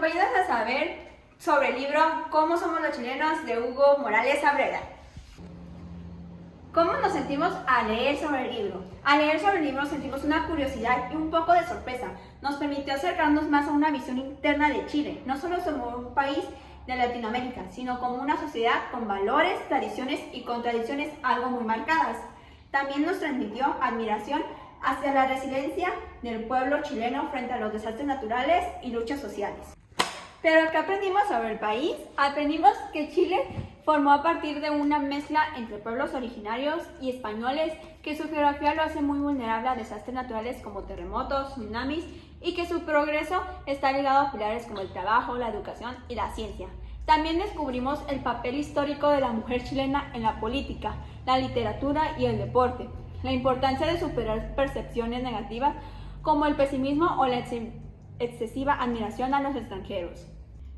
acompáñanos a saber sobre el libro ¿Cómo somos los chilenos? De Hugo Morales Abreda. ¿Cómo nos sentimos al leer sobre el libro? Al leer sobre el libro sentimos una curiosidad y un poco de sorpresa. Nos permitió acercarnos más a una visión interna de Chile, no solo como un país de Latinoamérica, sino como una sociedad con valores, tradiciones y contradicciones algo muy marcadas. También nos transmitió admiración hacia la resiliencia del pueblo chileno frente a los desastres naturales y luchas sociales. ¿Pero qué aprendimos sobre el país? Aprendimos que Chile formó a partir de una mezcla entre pueblos originarios y españoles, que su geografía lo hace muy vulnerable a desastres naturales como terremotos, tsunamis, y que su progreso está ligado a pilares como el trabajo, la educación y la ciencia. También descubrimos el papel histórico de la mujer chilena en la política, la literatura y el deporte, la importancia de superar percepciones negativas como el pesimismo o la excesiva admiración a los extranjeros.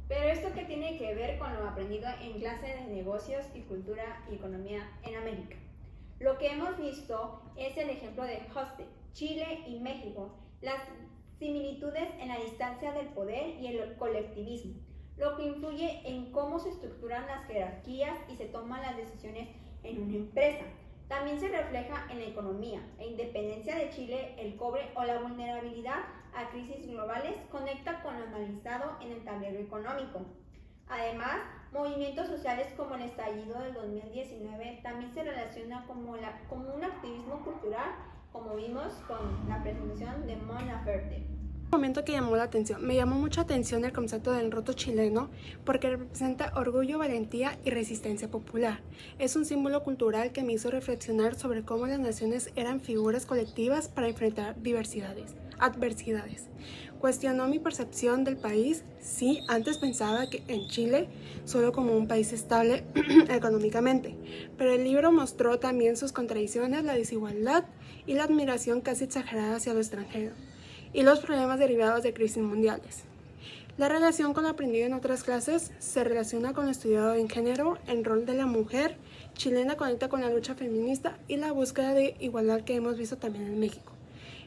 Pero ¿esto qué tiene que ver con lo aprendido en clase de negocios y cultura y economía en América? Lo que hemos visto es el ejemplo de Hoste, Chile y México, las similitudes en la distancia del poder y el colectivismo, lo que influye en cómo se estructuran las jerarquías y se toman las decisiones en una empresa. También se refleja en la economía. La independencia de Chile, el cobre o la vulnerabilidad a crisis globales conecta con lo analizado en el tablero económico. Además, movimientos sociales como el estallido del 2019 también se relaciona como un activismo cultural, como vimos con la presentación de Mon Laferte. Momento que llamó la atención. Me llamó mucha atención el concepto del roto chileno porque representa orgullo, valentía y resistencia popular. Es un símbolo cultural que me hizo reflexionar sobre cómo las naciones eran figuras colectivas para enfrentar adversidades. Cuestionó mi percepción del país. Sí, antes pensaba que en Chile solo como un país estable económicamente, pero el libro mostró también sus contradicciones, la desigualdad y la admiración casi exagerada hacia lo extranjero, y los problemas derivados de crisis mundiales. La relación con lo aprendido en otras clases se relaciona con lo estudiado en género, el rol de la mujer chilena conecta con la lucha feminista y la búsqueda de igualdad que hemos visto también en México.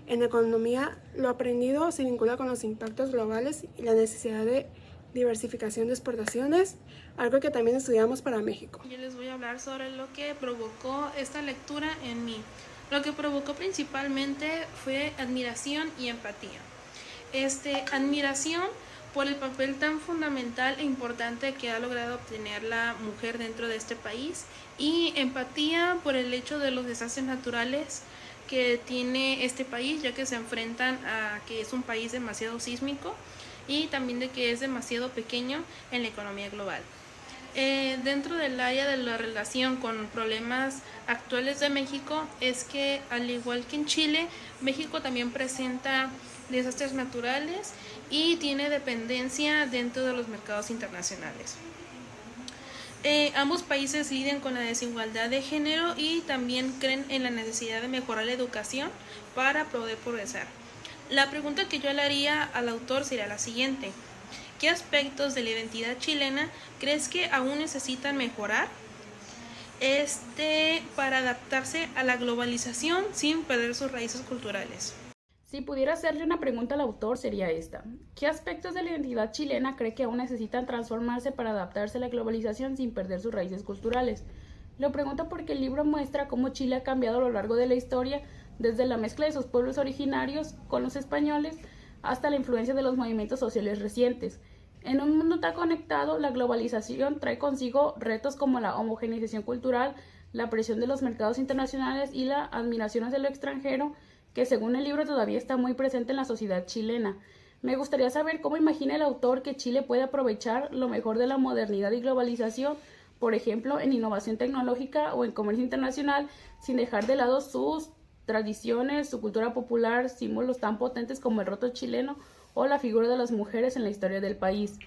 En economía, lo aprendido se vincula con los impactos globales y la necesidad de diversificación de exportaciones, algo que también estudiamos para México. Yo les voy a hablar sobre lo que provocó esta lectura en mí. Lo que provocó principalmente fue admiración y empatía. Admiración por el papel tan fundamental e importante que ha logrado obtener la mujer dentro de este país, y empatía por el hecho de los desastres naturales que tiene este país, ya que se enfrentan a que es un país demasiado sísmico y también de que es demasiado pequeño en la economía global. Dentro del área de la relación con problemas actuales de México es que, al igual que en Chile, México también presenta desastres naturales y tiene dependencia dentro de los mercados internacionales. Ambos países lidian con la desigualdad de género y también creen en la necesidad de mejorar la educación para poder progresar. La pregunta que yo le haría al autor sería la siguiente: ¿qué aspectos de la identidad chilena crees que aún necesitan mejorar para adaptarse a la globalización sin perder sus raíces culturales? Si pudiera hacerle una pregunta al autor sería esta: ¿qué aspectos de la identidad chilena cree que aún necesitan transformarse para adaptarse a la globalización sin perder sus raíces culturales? Lo pregunto porque el libro muestra cómo Chile ha cambiado a lo largo de la historia, desde la mezcla de sus pueblos originarios con los españoles hasta la influencia de los movimientos sociales recientes. En un mundo tan conectado, la globalización trae consigo retos como la homogeneización cultural, la presión de los mercados internacionales y la admiración hacia lo extranjero, que según el libro todavía está muy presente en la sociedad chilena. Me gustaría saber cómo imagina el autor que Chile puede aprovechar lo mejor de la modernidad y globalización, por ejemplo, en innovación tecnológica o en comercio internacional, sin dejar de lado sus tradiciones, su cultura popular, símbolos tan potentes como el roto chileno o la figura de las mujeres en la historia del país.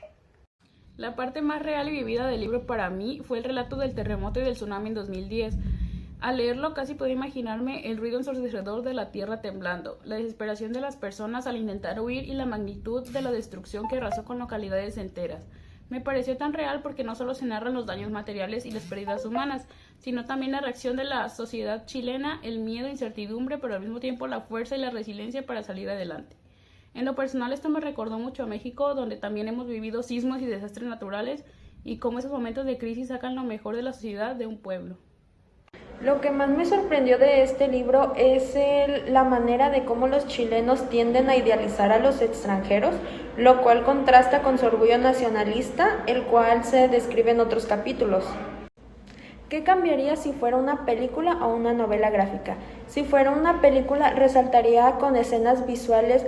La parte más real y vivida del libro para mí fue el relato del terremoto y del tsunami en 2010. Al leerlo casi puedo imaginarme el ruido ensordecedor de la tierra temblando, la desesperación de las personas al intentar huir y la magnitud de la destrucción que arrasó con localidades enteras. Me pareció tan real porque no solo se narran los daños materiales y las pérdidas humanas, sino también la reacción de la sociedad chilena, el miedo, incertidumbre, pero al mismo tiempo la fuerza y la resiliencia para salir adelante. En lo personal esto me recordó mucho a México, donde también hemos vivido sismos y desastres naturales, y cómo esos momentos de crisis sacan lo mejor de la sociedad de un pueblo. Lo que más me sorprendió de este libro es la manera de cómo los chilenos tienden a idealizar a los extranjeros, lo cual contrasta con su orgullo nacionalista, el cual se describe en otros capítulos. ¿Qué cambiaría si fuera una película o una novela gráfica? Si fuera una película, resaltaría con escenas visuales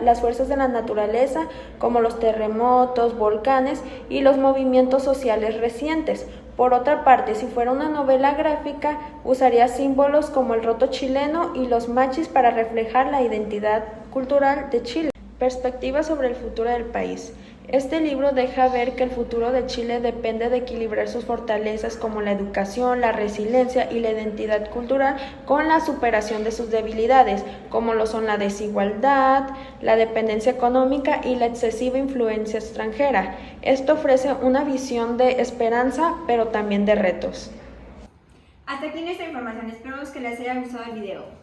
las fuerzas de la naturaleza, como los terremotos, volcanes y los movimientos sociales recientes. Por otra parte, si fuera una novela gráfica, usaría símbolos como el roto chileno y los machis para reflejar la identidad cultural de Chile. Perspectiva sobre el futuro del país. Este libro deja ver que el futuro de Chile depende de equilibrar sus fortalezas como la educación, la resiliencia y la identidad cultural con la superación de sus debilidades, como lo son la desigualdad, la dependencia económica y la excesiva influencia extranjera. Esto ofrece una visión de esperanza, pero también de retos. Hasta aquí nuestra información, espero que les haya gustado el video.